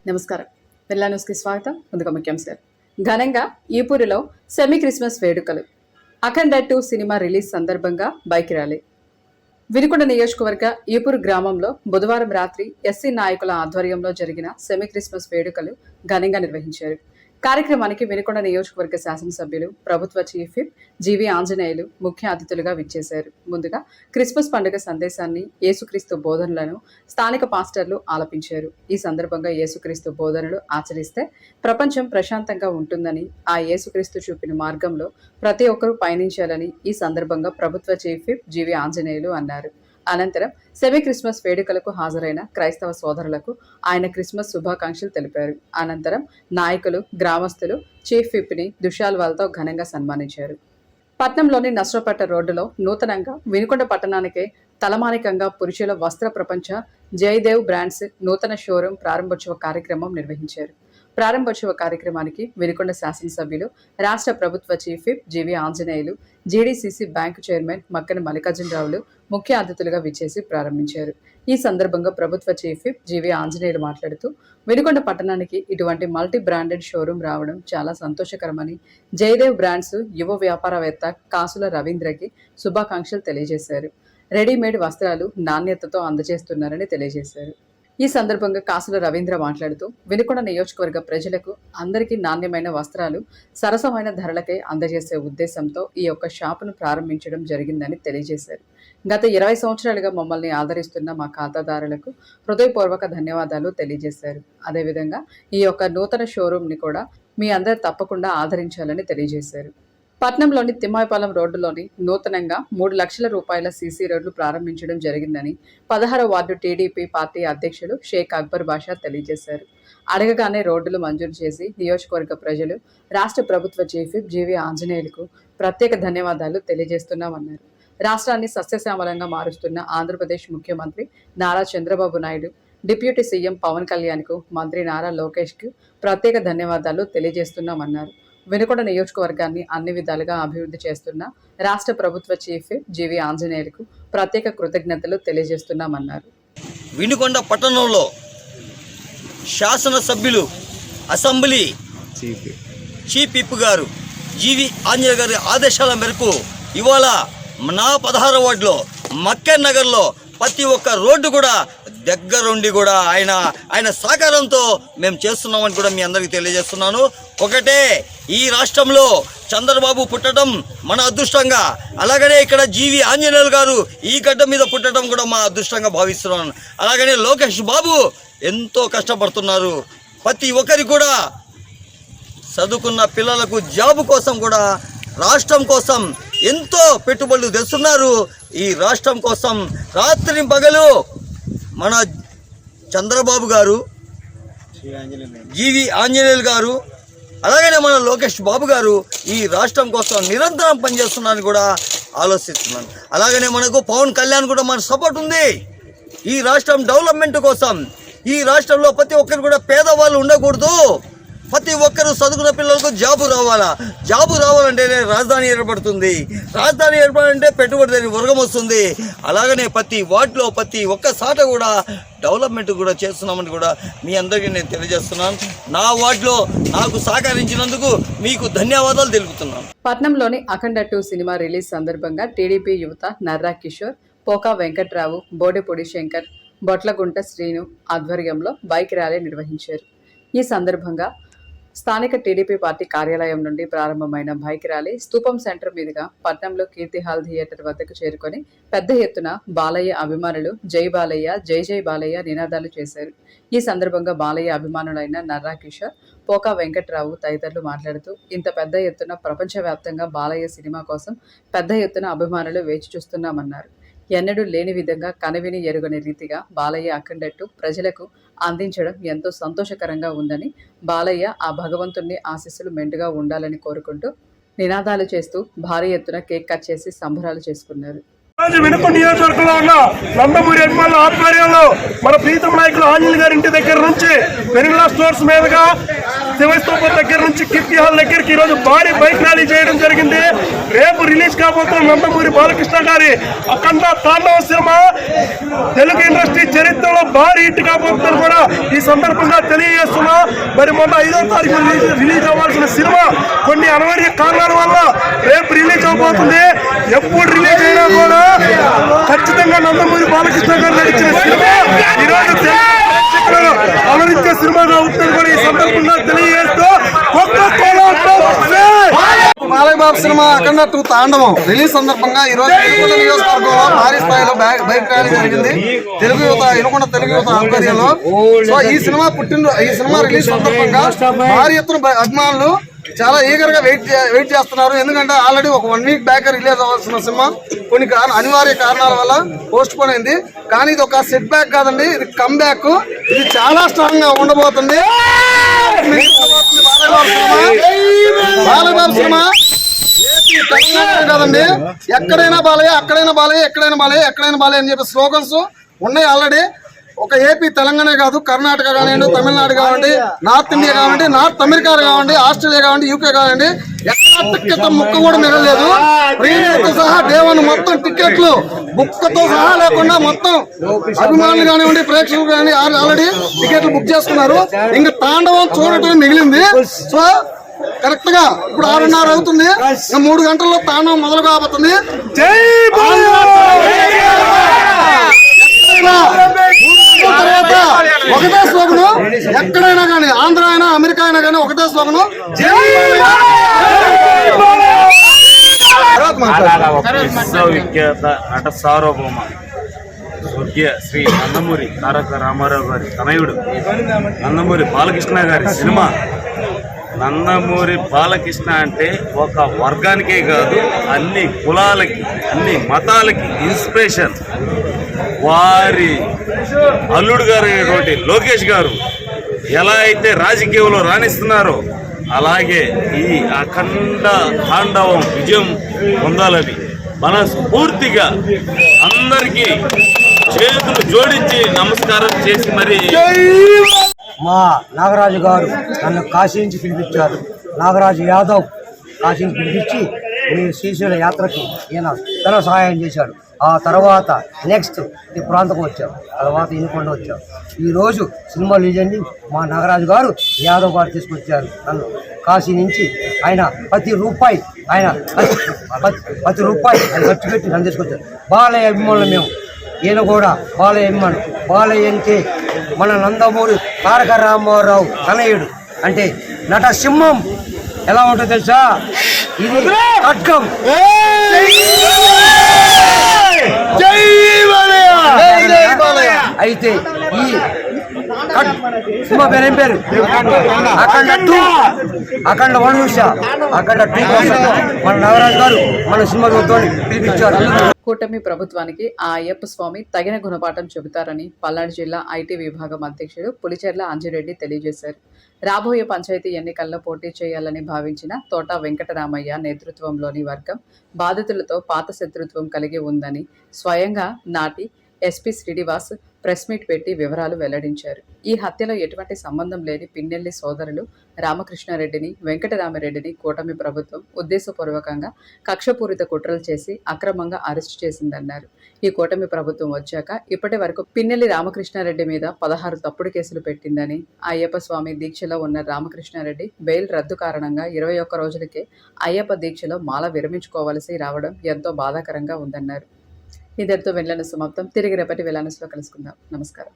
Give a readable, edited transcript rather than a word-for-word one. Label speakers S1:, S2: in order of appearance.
S1: నమస్కారం. పిల్ల న్యూస్కి స్వాగతం. ముందుగా ముఖ్యాంశాలు. ఘనంగా ఈపూరిలో సెమీ క్రిస్మస్ వేడుకలు. అఖండ 2 సినిమా రిలీజ్ సందర్భంగా బైక్ ర్యాలీ. వినుకొండ నియోజకవర్గ ఈపూరు గ్రామంలో బుధవారం రాత్రి ఎస్సీ నాయకుల ఆధ్వర్యంలో జరిగిన సెమీ క్రిస్మస్ వేడుకలు ఘనంగా నిర్వహించారు. కార్యక్రమానికి వినుకొండ నియోజకవర్గ శాసనసభ్యులు, ప్రభుత్వ చీఫ్ విప్ జీవి ఆంజనేయులు ముఖ్య అతిథులుగా విచ్చేశారు. ముందుగా క్రిస్మస్ పండుగ సందేశాన్ని, యేసుక్రీస్తు బోధనలను స్థానిక పాస్టర్లు ఆలపించారు. ఈ సందర్భంగా యేసుక్రీస్తు బోధనలు ఆచరిస్తే ప్రపంచం ప్రశాంతంగా ఉంటుందని, ఆ యేసుక్రీస్తు చూపిన మార్గంలో ప్రతి ఒక్కరూ పయనించాలని ఈ సందర్భంగా ప్రభుత్వ చీఫ్ విప్ జీవి ఆంజనేయులు అన్నారు. అనంతరం సెమీ క్రిస్మస్ వేడుకలకు హాజరైన క్రైస్తవ సోదరులకు ఆయన క్రిస్మస్ శుభాకాంక్షలు తెలిపారు. అనంతరం నాయకులు, గ్రామస్తులు చీఫ్ విప్ని దుశాల్వాలతో ఘనంగా సన్మానించారు. పట్నంలోని నస్రపేట రోడ్డులో నూతనంగా వినుకొండ పట్టణానికే తలమానికంగా పురుషుల వస్త్ర ప్రపంచ జయదేవ్ బ్రాండ్స్ నూతన షోరూం ప్రారంభోత్సవ కార్యక్రమం నిర్వహించారు. ప్రారంభోత్సవ కార్యక్రమానికి వినుకొండ శాసనసభ్యులు, రాష్ట్ర ప్రభుత్వ chief whip GV Anjaneyulu, GDCC bank chairman Makkana మల్లికార్జునరావులు ముఖ్య అతిథులుగా విచ్చేసి ప్రారంభించారు. ఈ సందర్భంగా ప్రభుత్వ చీఫ్ విప్ జీవి ఆంజనేయులు మాట్లాడుతూ, వినుకొండ పట్టణానికి ఇటువంటి మల్టీ బ్రాండెడ్ షోరూం రావడం చాలా సంతోషకరమని, జయదేవ్ బ్రాండ్స్ యువ వ్యాపారవేత్త కాసుల రవీంద్రకి శుభాకాంక్షలు తెలియజేశారు. రెడీమేడ్ వస్త్రాలు నాణ్యతతో అందజేస్తున్నారని తెలియజేశారు. ఈ సందర్భంగా కాసుల రవీంద్ర మాట్లాడుతూ, వినుకొండ నియోజకవర్గ ప్రజలకు అందరికీ నాణ్యమైన వస్త్రాలు సరసమైన ధరలకే అందజేసే ఉద్దేశంతో ఈ యొక్క షాపును ప్రారంభించడం జరిగిందని తెలియజేశారు. గత 20 సంవత్సరాలుగా మమ్మల్ని ఆదరిస్తున్న మా ఖాతాదారులకు హృదయపూర్వక ధన్యవాదాలు తెలియజేశారు. అదేవిధంగా ఈ యొక్క నూతన షోరూంని కూడా మీ అందరు తప్పకుండా ఆదరించాలని తెలియజేశారు. పట్నంలోని తిమ్మాయిపాలెం రోడ్డులోని నూతనంగా 3 లక్షల రూపాయల సీసీ రోడ్లు ప్రారంభించడం జరిగిందని 16వ వార్డు టీడీపీ పార్టీ అధ్యక్షులు షేక్ అక్బర్ బాషా తెలియజేశారు. అడగగానే రోడ్డులు మంజూరు చేసి నియోజకవర్గ ప్రజలు, రాష్ట్ర ప్రభుత్వ చీఫ్ విప్ జీవి ఆంజనేయులకు ప్రత్యేక ధన్యవాదాలు తెలియజేస్తున్నామన్నారు. రాష్ట్రాన్ని సస్యశ్యామలంగా మారుస్తున్న ఆంధ్రప్రదేశ్ ముఖ్యమంత్రి నారా చంద్రబాబు నాయుడు, డిప్యూటీ సీఎం పవన్ కళ్యాణ్కు, మంత్రి నారా లోకేష్కు ప్రత్యేక ధన్యవాదాలు తెలియజేస్తున్నామన్నారు. వినుకొండ నియోజకవర్గాన్ని అన్ని విధాలుగా అభివృద్ధి చేస్తున్న రాష్ట్ర ప్రభుత్వ చీఫ్ జీవి ఆంజనేయులకు ప్రత్యేక కృతజ్ఞతలు తెలియజేస్తున్నామన్నారు.
S2: వినుకొండ పట్టణంలో శాసనసభ్యులు, అసెంబ్లీ చీఫ్ విప్ గారు జీవి ఆంజనేయ గారి ఆదేశాల మేరకు ఇవాళ నా 16వ వార్డులో మక్కన్ నగర్లో ప్రతి ఒక్క రోడ్డు కూడా దగ్గరుండి కూడా ఆయన సహకారంతో మేము చేస్తున్నామని కూడా మీ అందరికీ తెలియజేస్తున్నాను. ఒకటే, ఈ రాష్ట్రంలో చంద్రబాబు పుట్టడం మన అదృష్టంగా, అలాగనే ఇక్కడ జీవి ఆంజనేయులు గారు ఈ గడ్డ మీద పుట్టడం కూడా మా అదృష్టంగా భావిస్తున్నాను. అలాగనే లోకేష్ బాబు ఎంతో కష్టపడుతున్నారు. ప్రతి ఒక్కరికి కూడా చదువుకున్న పిల్లలకు జాబు కోసం కూడా, రాష్ట్రం కోసం ఎంతో పెట్టుబడులు తెస్తున్నారు. ఈ రాష్ట్రం కోసం రాత్రి పగలు మన చంద్రబాబు గారు, జీవి ఆంజనేయులు గారు, అలాగనే మన లోకేష్ బాబు గారు ఈ రాష్ట్రం కోసం నిరంతరం పనిచేస్తున్నారని కూడా ఆలోచిస్తున్నాను. అలాగనే మనకు పవన్ కళ్యాణ్ కూడా మన సపోర్ట్ ఉంది. ఈ రాష్ట్రం డెవలప్మెంట్ కోసం, ఈ రాష్ట్రంలో ప్రతి ఒక్కరు కూడా పేదవాళ్ళు ఉండకూడదు, ప్రతి ఒక్కరు చదువుకున్న పిల్లలకు జాబు రావాలంటేనే రాజధాని ఏర్పడుతుంది, రాజధాని ఏర్పడాలంటే పెట్టుబడి వర్గం వస్తుంది. అలాగనే ప్రతి వార్డులో ప్రతి ఒక్క సాట కూడా డెవలప్మెంట్ కూడా చేస్తున్నామని కూడా మీ అందరికీ నేను తెలియజేస్తున్నాను. నా వార్డులో నాకు సహకరించినందుకు మీకు ధన్యవాదాలు తెలుపుతున్నాను.
S1: పట్నంలోని అఖండ 2 సినిమా రిలీజ్ సందర్భంగా టీడీపీ యువత నర్రా కిషోర్, పోకా వెంకట్రావు, బోడెపూడి శంకర్, బొట్లగుంట శ్రీను ఆధ్వర్యంలో బైక్ ర్యాలీ నిర్వహించారు. ఈ సందర్భంగా స్థానిక టీడీపీ పార్టీ కార్యాలయం నుండి ప్రారంభమైన బైక్ ర్యాలీ స్తూపం సెంటర్ మీదుగా పట్నంలో కీర్తి హాల్ థియేటర్ వద్దకు చేరుకొని పెద్ద ఎత్తున బాలయ్య అభిమానులు జై బాలయ్య, జై జై బాలయ్య నినాదాలు చేశారు. ఈ సందర్భంగా బాలయ్య అభిమానులైన నర్రా కిషోర్, పోకా వెంకట్రావు తదితరులు మాట్లాడుతూ, ఇంత పెద్ద ఎత్తున ప్రపంచవ్యాప్తంగా బాలయ్య సినిమా కోసం పెద్ద ఎత్తున అభిమానులు వేచి చూస్తున్నామన్నారు. ఎన్నడూ లేని విధంగా, కనవిని ఎరుగని రీతిగా బాలయ్య అఖండ 2 ప్రజలకు అందించడం ఎంతో సంతోషకరంగా ఉందని, బాలయ్య ఆ భగవంతుని ఆశీస్సులు మెండుగా ఉండాలని కోరుకుంటూ నినాదాలు చేస్తూ భారీ ఎత్తున కేక్ కట్ చేసి సంబరాలు చేసుకున్నారు.
S3: రోజు వినుకొండ నియోజకవర్గంలో ఉన్న నందమూరి అభిమానుల ఆధ్వర్యంలో మన ప్రీతం నాయకులు ఆంజనేయులు గారి ఇంటి దగ్గర నుంచి వెనిలా స్టోర్స్ మీదుగా శివస్తూపం దగ్గర నుంచి కీర్తి హాల్ దగ్గరికి ఈ రోజు భారీ బైక్ ర్యాలీ చేయడం జరిగింది. రేపు రిలీజ్ కాబోతున్న నందమూరి బాలకృష్ణ గారి అఖండ తాండవ సినిమా తెలుగు ఇండస్ట్రీ చరిత్రలో భారీ హిట్ కాబోతుందని కూడా ఈ సందర్భంగా తెలియజేస్తున్నా. మరి మొన్న 5వ తారీఖు రిలీజ్ అవ్వాల్సిన సినిమా కొన్ని అనివార్య కారణాల వల్ల రేపు రిలీజ్ అవబోతుంది. ఎప్పుడు రిలీజ్ అయినా కూడా ఖచ్చితంగా నందమూరి బాలకృష్ణ గారు నడిచిన సినిమా ఈరోజు ప్రేక్షకులను అలరించే సినిమాగా ఉంటుందని కూడా ఈ సందర్భంగా తెలియజేస్తూ
S4: బాలయ్యబాబు సినిమా అఖండ 2 తాండవం రిలీజ్ సందర్భంగా ఈ రోజు వినుకొండ నియోజకవర్గంలో భారీ స్థాయిలో బైక్ ర్యాలీ జరిగింది. వినుకొండ తెలుగు యువత ఆధ్వర్యంలో. సో ఈ సినిమా రిలీజ్ సందర్భంగా భారీ ఎత్తున అభిమానులు చాలా ఈగర్ గా వెయిట్ చేస్తున్నారు. ఎందుకంటే ఆల్రెడీ ఒక 1 వీక్ బ్యాక్ రిలీజ్ అవ్వాల్సిన సినిమా కొన్ని అనివార్య కారణాల వల్ల పోస్ట్ పోన్ అయింది. కానీ ఇది ఒక సెట్ బ్యాక్ కాదండి, ఇది కమ్ బ్యాక్. ఇది చాలా స్ట్రాంగ్ గా ఉండబోతుంది. బాలయ్యబాబు సినిమా ఏపీ తెలంగాణ కాదండి, ఎక్కడైనా బాలయ్య, అక్కడైనా బాలయ్య, ఎక్కడైనా బాలయ్య, ఎక్కడైనా బాలయ్య అని చెప్పి స్లోగన్స్ ఉన్నాయి ఆల్రెడీ. ఒక ఏపీ తెలంగాణ కాదు, కర్ణాటక కానివ్వండి, తమిళనాడు కావండి, నార్త్ ఇండియా కావండి, నార్త్ అమెరికా కావండి, ఆస్ట్రేలియా కావండి, యూకే కావండి, ఎక్కడ టికెట్ ముక్క కూడా మిగలేదు. ప్రీమియర్తో సహా దేవన్ మొత్తం టికెట్లు బుక్కతో సహా లేకుండా మొత్తం అభిమానులు కానివ్వండి, ప్రేక్షకులు కానివ్వండి ఆల్రెడీ టికెట్లు బుక్ చేసుకున్నారు. ఇంకా తాండవం చూడటం మిగిలింది. సో కరెక్ట్ గా ఇప్పుడు 6:30 అవుతుంది. 3 గంటల్లో తాండవం మొదలు కాబోతుంది. తర్వాత ఒకటే స్లోగను, ఎక్కడైనా కానీ, ఆంధ్ర అయినా అమెరికా అయినా కానీ ఒకటే స్లోగను,
S5: విశ్వవిఖ్యాత నట సార్వభౌమ స్వర్గీయ శ్రీ నందమూరి తారక రామారావు గారి తనయుడు నందమూరి బాలకృష్ణ గారి సినిమా. నందమూరి బాలకృష్ణ అంటే ఒక వర్గానికే కాదు, అన్ని కులాలకి, అన్ని మతాలకి ఇన్స్పిరేషన్. వారి అల్లుడు గారు అయినటువంటి లోకేష్ గారు ఎలా అయితే రాజకీయంలో రాణిస్తున్నారో అలాగే ఈ అఖండ తాండవం విజయం పొందాలని మనస్ఫూర్తిగా అందరికీ చేతులు జోడించి నమస్కారం చేసి మరి
S6: మా నాగరాజు గారు నన్ను కాశీ నుంచి పిలిపించారు. నాగరాజు యాదవ్ కాశీ నుంచి పిలిపించి మీ శ్రీశైల యాత్రకి ఈయన ధన సహాయం చేశాడు. ఆ తర్వాత నెక్స్ట్ ఈ ప్రాంతం వచ్చాం, తర్వాత వినుకొండ వచ్చాం. ఈరోజు సినిమా రిలీజ్ అయింది. మా నాగరాజు గారు యాదవ్ గారు తీసుకొచ్చారు నన్ను కాశీ నుంచి. ఆయన ప్రతి రూపాయి ఆయన ఖర్చు పెట్టి నన్ను తీసుకొచ్చారు. బాలయ్య అభిమానులు మేము. ఈయన కూడా బాలయ్య అభిమానులు. బాలయ్య అంటే మన నందమూరి తారక రామారావు తనయుడు. అంటే నట సింహం ఎలా ఉంటుందో తెలుసా? ఇది ఖడ్గం. అయితే ఈ సినిమా పేరు ఏం పేరు? అఖండ 2. అఖండ 1 చూసా, అఖండ 2 కోసం మన నాగరాజు గారు మన సినిమా చూద్దామని పిలిపించారు.
S1: కూటమి ప్రభుత్వానికి ఆ అయ్యప్ప స్వామి తగిన గుణపాఠం చెబుతారని పల్నాడు జిల్లా ఐటీ విభాగం అధ్యక్షుడు పులిచెర్ల అంజిరెడ్డి తెలియజేశారు. రాబోయే పంచాయతీ ఎన్నికల్లో పోటీ చేయాలని భావించిన తోట వెంకటరామయ్య నేతృత్వంలోని వర్గం బాధితులతో పాత శత్రుత్వం కలిగి ఉందని స్వయంగా నాటి ఎస్పీ శ్రీనివాస్ ప్రెస్ మీట్ పెట్టి వివరాలు వెల్లడించారు. ఈ హత్యలో ఎటువంటి సంబంధం లేని పిన్నెల్లి సోదరులు రామకృష్ణారెడ్డిని, వెంకటరామిరెడ్డిని కూటమి ప్రభుత్వం ఉద్దేశపూర్వకంగా కక్షపూరిత కుట్రలు చేసి అక్రమంగా అరెస్టు చేసిందన్నారు. ఈ కూటమి ప్రభుత్వం వచ్చాక ఇప్పటి వరకు పిన్నెల్లి రామకృష్ణారెడ్డి మీద 16 తప్పుడు కేసులు పెట్టిందని, అయ్యప్ప స్వామి దీక్షలో ఉన్న రామకృష్ణారెడ్డి బెయిల్ రద్దు కారణంగా 21 రోజులకే అయ్యప్ప దీక్షలో మాల విరమించుకోవలసి రావడం ఎంతో బాధాకరంగా ఉందన్నారు. ఇద్దరితో వెళ్ళను సమాప్తం. తిరిగి రేపటి వెళ్ళానస్లో కలుసుకుందాం. నమస్కారం.